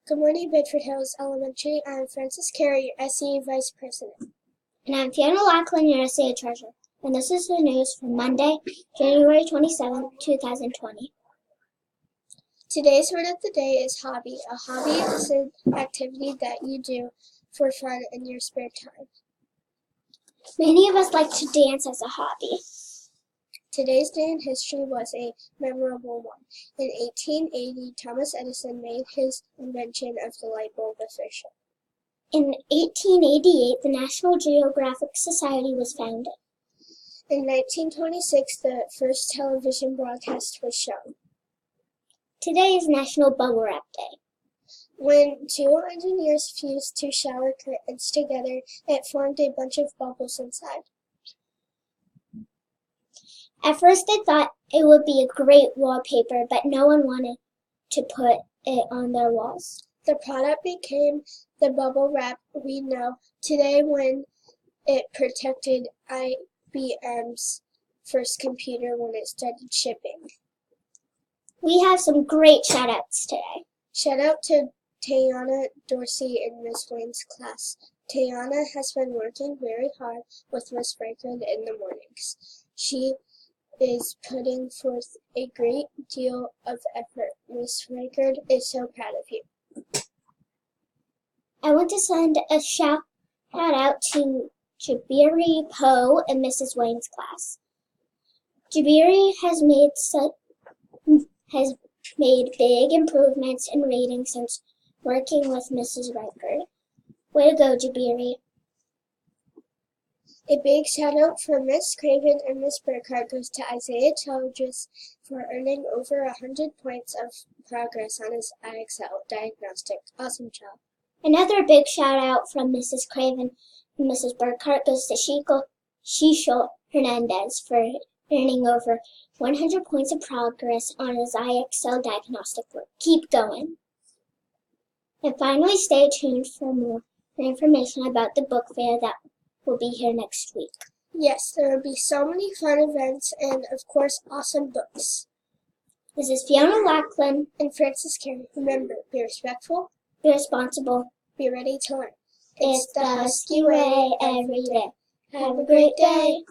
Good morning, Bedford Hills Elementary. I'm Frances Carey, your SEA Vice President. And I'm Fiona Lachlan, your SEA Treasurer. And this is the news for Monday, January 27, 2020. Today's word of the day is hobby. A hobby is an activity that you do for fun in your spare time. Many of us like to dance as a hobby. Today's day in history was a memorable one. In 1880, Thomas Edison made his invention of the light bulb official. In 1888, the National Geographic Society was founded. In 1926, the first television broadcast was shown. Today is National Bubble Wrap Day. When two engineers fused two shower curtains together, it formed a bunch of bubbles inside. At first they thought it would be a great wallpaper, but no one wanted to put it on their walls. The product became the bubble wrap we know today when it protected IBM's first computer when it started shipping. We have some great shout-outs today. Shout out to Tayana Dorsey in Miss Wayne's class. Tayana has been working very hard with Miss Franklin in the mornings. She is putting forth a great deal of effort. Miss Franklin is so proud of you. I want to send a shout out to Jabiri Poe in Mrs. Wayne's class. Jabiri has made big improvements in reading since working with Mrs. Reichard. Way to go, Jabiri. A big shout out for Miss Craven and Miss Burkhart goes to Isaiah Childress for earning over 100 points of progress on his IXL diagnostic. Awesome job. Another big shout out from Mrs. Craven and Mrs. Burkhart goes to Shisho Hernandez for earning over 100 points of progress on his IXL diagnostic work. Keep going. And finally, stay tuned for more information about the book fair that will be here next week. Yes, there will be so many fun events and, of course, awesome books. This is Fiona Lachlan and Frances Carey. Remember, be respectful, be responsible, be ready to learn. It's the Husky way every day. Have a great day.